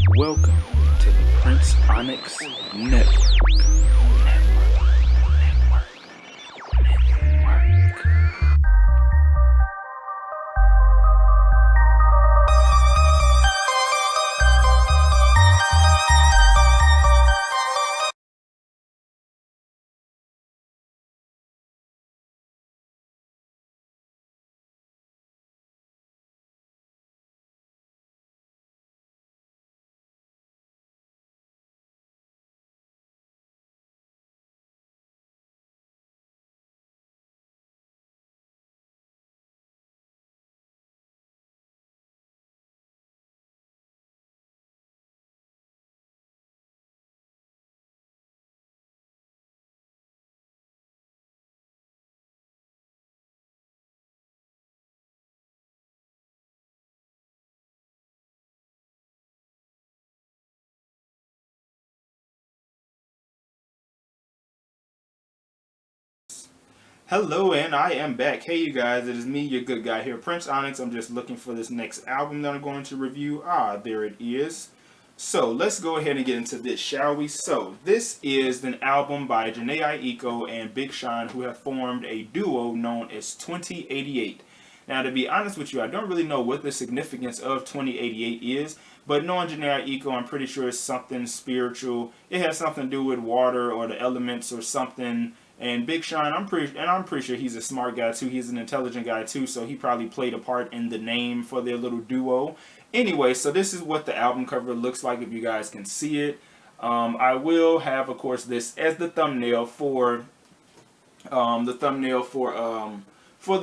Welcome to the PrinceOnyx Network. Hello, and I am back. Hey, you guys, it is me, your good guy here, PrinceOnyx. I'm just looking for this next album that I'm going to review. There it is. So, let's go ahead and get into this, shall we? So, this is an album by TWENTY88 and Big Sean, who have formed a duo known as 2088. Now, to be honest with you, I don't really know what the significance of 2088 is, but knowing TWENTY88, I'm pretty sure it's something spiritual. It has something to do with water or the elements or something. And Big Sean, I'm pretty sure he's a smart guy too. He's an intelligent guy too, so he probably played a part in the name for their little duo. Anyway, so this is what the album cover looks like if you guys can see it. I will have, of course, this as the thumbnail for the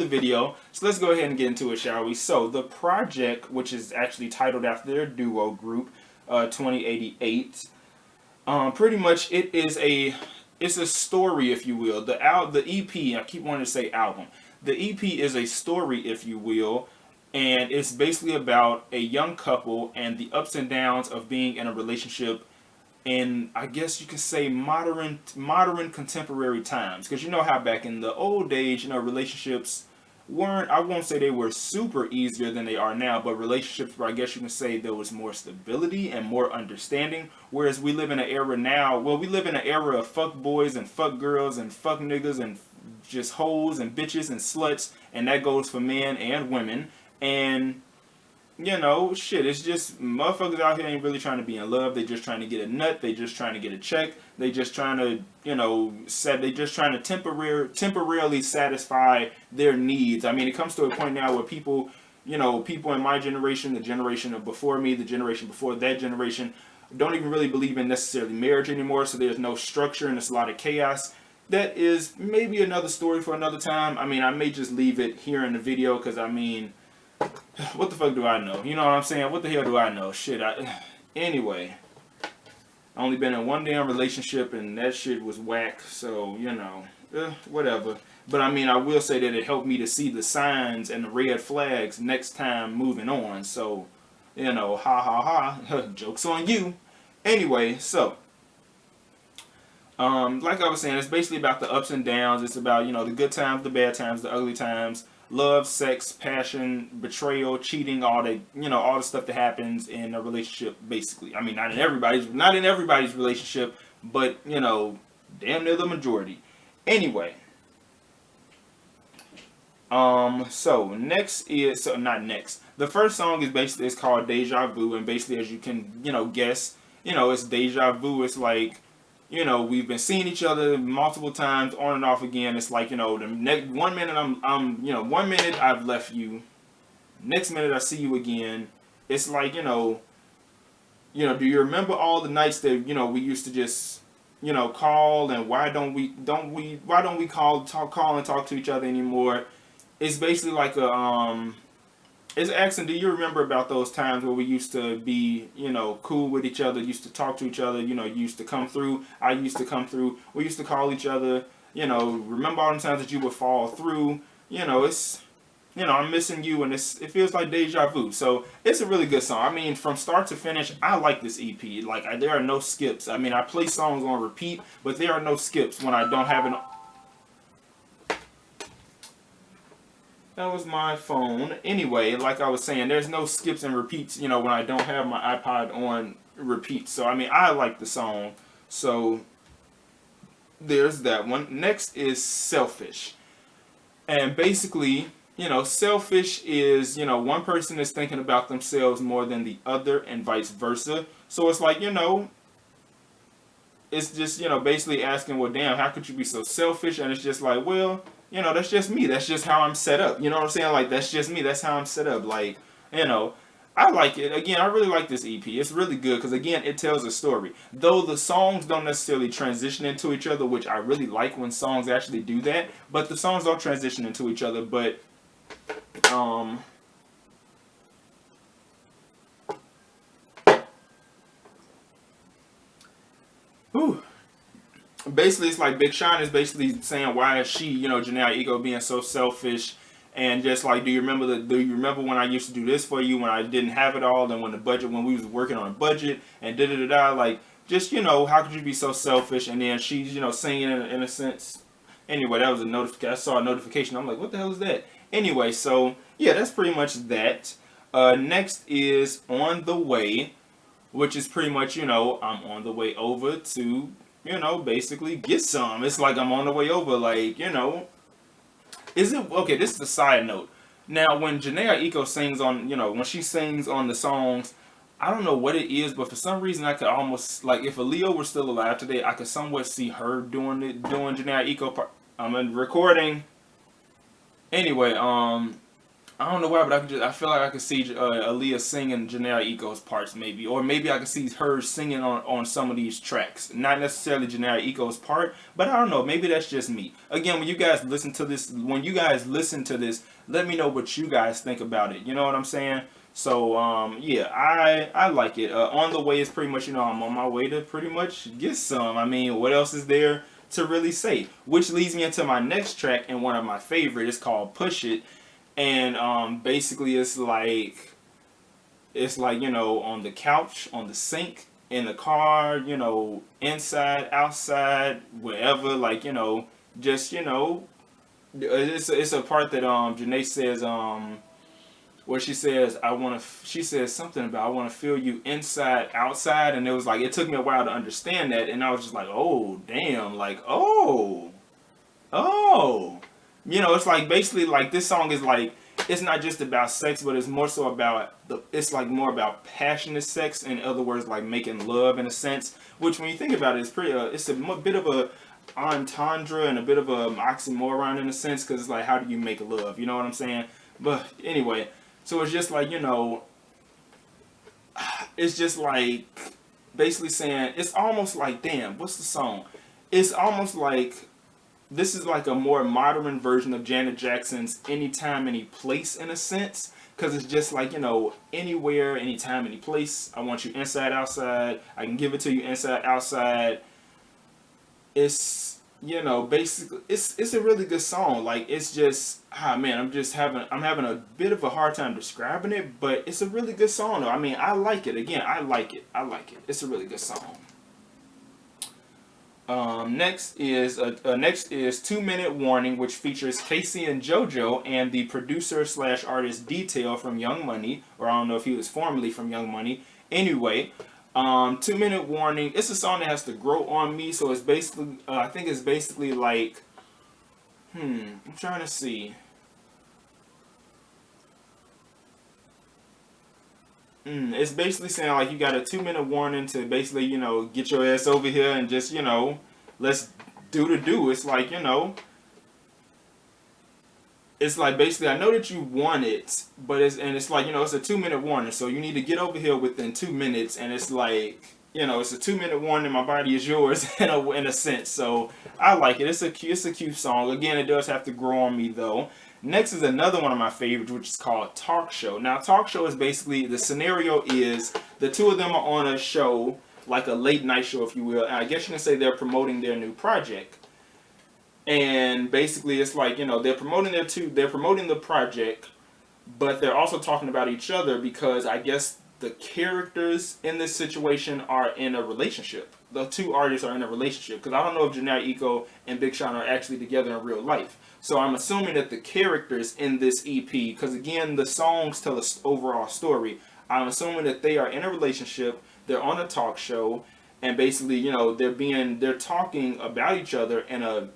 video. So let's go ahead and get into it, shall we? So the project, which is actually titled after their duo group, 2088. Pretty much it's a story, if you will. The EP, I keep wanting to say album. The EP is a story, if you will, and it's basically about a young couple and the ups and downs of being in a relationship in, I guess you could say, modern contemporary times. Because you know how back in the old days, relationships weren't, I won't say they were super easier than they are now, but relationships where I guess you can say there was more stability and more understanding, whereas we live in an era now, we live in an era of fuck boys and fuck girls and fuck niggas and just hoes and bitches and sluts, and that goes for men and women, and shit, it's just motherfuckers out here ain't really trying to be in love. They just trying to get a nut. They just trying to get a check. They just trying to, they just trying to temporarily satisfy their needs. I mean, it comes to a point now where people in my generation, the generation of before me, the generation before that generation, don't even really believe in necessarily marriage anymore. So there's no structure and it's a lot of chaos. That is maybe another story for another time. I mean, I may just leave it here in the video because, I mean, what the fuck do I know? You know what I'm saying? What the hell do I know? Shit, anyway. I only been in one damn relationship and that shit was whack, so, whatever. But I mean, I will say that it helped me to see the signs and the red flags next time moving on, so, ha ha ha, joke's on you. Anyway, so, like I was saying, it's basically about the ups and downs. It's about, the good times, the bad times, the ugly times. Love, sex, passion, betrayal, cheating, all the stuff that happens in a relationship, basically. I mean, not in everybody's relationship, but, damn near the majority. Anyway. So not next. The first song is called Deja Vu, and basically, as you can, guess, it's Deja Vu. It's like, we've been seeing each other multiple times on and off again. It's like, the next 1 minute one minute I've left you, next minute I see you again. It's like, do you remember all the nights that, we used to just, call, and why don't we call and talk to each other anymore? It's basically like it's asking, do you remember about those times where we used to be, cool with each other, used to talk to each other, you used to come through, I used to come through, we used to call each other, remember all the times that you would fall through, it's, I'm missing you, and it feels like deja vu. So it's a really good song. I mean, from start to finish, I like this EP. Like, there are no skips. I mean, I play songs on repeat, but there are no skips when I don't have an... That was my phone. Anyway, like I was saying, there's no skips and repeats, when I don't have my iPod on, repeats. So I mean, I like the song. So there's that one. Next is Selfish. And basically, selfish is, one person is thinking about themselves more than the other and vice versa. So it's like, it's just, basically asking, well, damn, how could you be so selfish? And it's just like, well, that's just me. That's just how I'm set up. You know what I'm saying? Like, that's just me. That's how I'm set up. Like, I like it. Again, I really like this EP. It's really good because, again, it tells a story. Though the songs don't necessarily transition into each other, which I really like when songs actually do that. But the songs don't transition into each other. But, whew. Basically, it's like Big Sean is basically saying, why is she, Janae Ego being so selfish? And just like, do you remember when I used to do this for you when I didn't have it all, and when we was working on a budget and da da da da, like, just, how could you be so selfish? And then she's, singing in a sense. Anyway, that was a notification. I saw a notification. I'm like, what the hell is that? Anyway, so yeah, that's pretty much that. Next is On the Way, which is pretty much, I'm on the way over to, basically get some. It's like I'm on the way over, like, is it okay? This is a side note. Now, when Janae Aiko sings on, when she sings on the songs, I don't know what it is, but for some reason I could almost, like, if Aaliyah were still alive today, I could somewhat see her doing Janae Aiko part. I'm in recording. Anyway, I don't know why, but I feel like I could see Aaliyah singing Janae Eco's parts, maybe. Or maybe I could see her singing on some of these tracks. Not necessarily Janae Eco's part, but I don't know. Maybe that's just me. Again, when you guys listen to this, let me know what you guys think about it. You know what I'm saying? So, yeah, I like it. On the Way is pretty much, I'm on my way to pretty much get some. I mean, what else is there to really say? Which leads me into my next track and one of my favorite. It's called Push It. And basically it's like on the couch, on the sink, in the car, inside, outside, wherever, like, just, it's a part that Janae says where she says she says something about I want to feel you inside, outside, and it was like, it took me a while to understand that, and I was just like, oh damn, like, oh it's like basically like this song is like, it's not just about sex, but it's more so about it's like more about passionate sex. In other words, like making love in a sense, which when you think about it, it's pretty it's a bit of a entendre and a bit of a oxymoron in a sense, because it's like, how do you make love? You know what I'm saying? But anyway, so it's just like, it's just like basically saying, it's almost like, damn, what's the song? It's almost like, this is like a more modern version of Janet Jackson's Anytime, Any Place in a sense. Because it's just like, anywhere, anytime, any place. I want you inside, outside. I can give it to you inside, outside. It's, basically, it's a really good song. Like, it's just, man, I'm having a bit of a hard time describing it. But it's a really good song, though. I mean, I like it. Again, I like it. It's a really good song. Next is 2-Minute Warning, which features Casey and JoJo and the producer / artist Detail from Young Money, or I don't know if he was formerly from Young Money. Anyway, 2-Minute Warning. It's a song that has to grow on me, so it's basically I think it's basically like I'm trying to see. It's basically saying like, you got a 2-minute warning to basically, get your ass over here and just, let's do the do. It's like, it's like basically, I know that you want it, but it's like, it's a 2-minute warning, so you need to get over here within 2 minutes, and it's like, it's a 2-minute warning. My body is yours in a sense. So I like it. It's a cute song. Again, it does have to grow on me though. Next is another one of my favorites, which is called Talk Show. Now, Talk Show is basically, the scenario is the two of them are on a show, like a late night show, if you will. And I guess you can say they're promoting their new project. And basically, it's like, they're promoting the project, but they're also talking about each other because I guess the characters in this situation are in a relationship. The two artists are in a relationship, because I don't know if Janae Aiko and Big Sean are actually together in real life. So I'm assuming that the characters in this EP, because again, the songs tell an overall story. I'm assuming that they are in a relationship, they're on a talk show, and basically, you know, they're talking about each other in a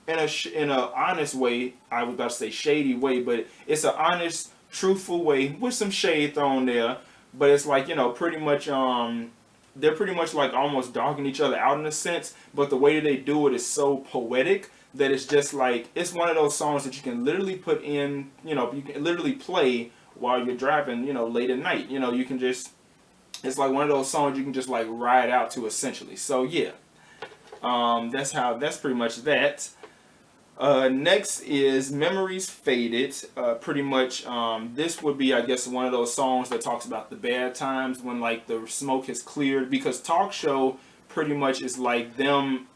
honest way. I was about to say shady way, but it's an honest, truthful way with some shade thrown there. But it's like, you know, pretty much they're pretty much like almost dogging each other out in a sense, but the way that they do it is so poetic that it's just like, it's one of those songs that you can literally put in, you know, you can literally play while you're driving, you know, late at night. You know, you can just, it's like one of those songs you can just like ride out to essentially. So yeah, that's pretty much that. Next is Memories Faded. Pretty much, this would be, I guess, one of those songs that talks about the bad times when like the smoke has cleared, because talk show pretty much is like them.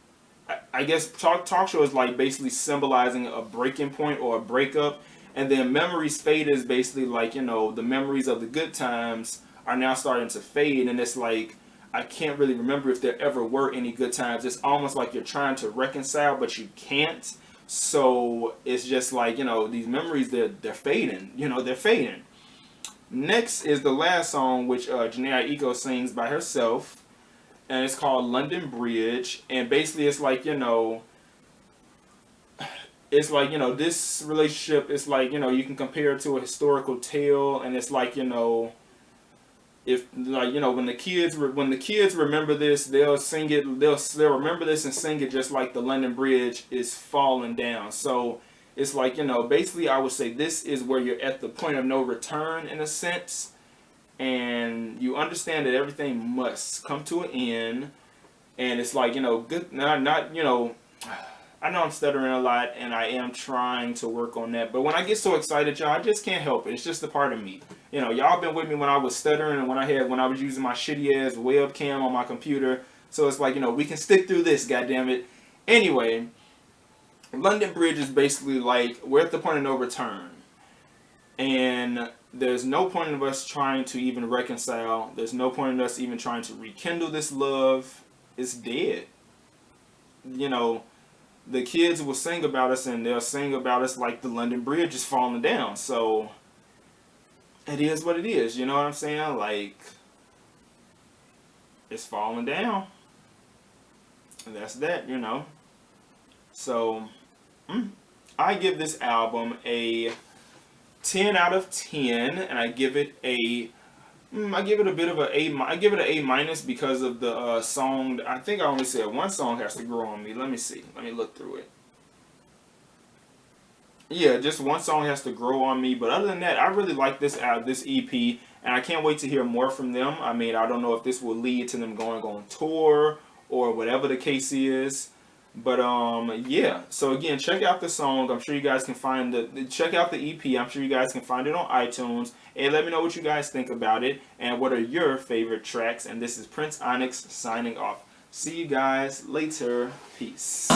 I guess talk show is like basically symbolizing a breaking point or a breakup, and then Memories Faded is basically like, you know, the memories of the good times are now starting to fade, and it's like, I can't really remember if there ever were any good times. It's almost like you're trying to reconcile, but you can't. So it's just like, you know, these memories, they're fading. You know, they're fading. Next is the last song, which Janae Aiko sings by herself, and it's called London Bridge. And basically, it's like, you know, this relationship is like, you know, you can compare it to a historical tale, and it's like, you know, if like, you know, when the kids remember this, they'll sing it, they'll remember this and sing it just like the London Bridge is falling down. So it's like, you know, basically I would say this is where you're at the point of no return in a sense, and you understand that everything must come to an end. And it's like, you know, good, not you know, I know I'm stuttering a lot, and I am trying to work on that. But when I get so excited, y'all, I just can't help it. It's just a part of me. You know, y'all been with me when I was stuttering and when I was using my shitty ass webcam on my computer. So it's like, you know, we can stick through this, goddammit. Anyway, London Bridge is basically like, we're at the point of no return. And there's no point of us trying to even reconcile. There's no point in us even trying to rekindle this love. It's dead. You know, the kids will sing about us, and they'll sing about us like the London Bridge is falling down. So it is what it is, you know what I'm saying? Like, it's falling down. And that's that, you know. So I give this album a 10 out of 10, and I give it a a bit of I give it an A minus because of the song. I think I only said one song has to grow on me. Let me see. Let me look through it. Yeah, just one song has to grow on me. But other than that, I really like this EP, and I can't wait to hear more from them. I mean, I don't know if this will lead to them going on tour or whatever the case is. But yeah. So again, check out the song. I'm sure you guys can find check out the EP. I'm sure you guys can find it on iTunes. And let me know what you guys think about it and what are your favorite tracks. And this is PrinceOnyx signing off. See you guys later. Peace.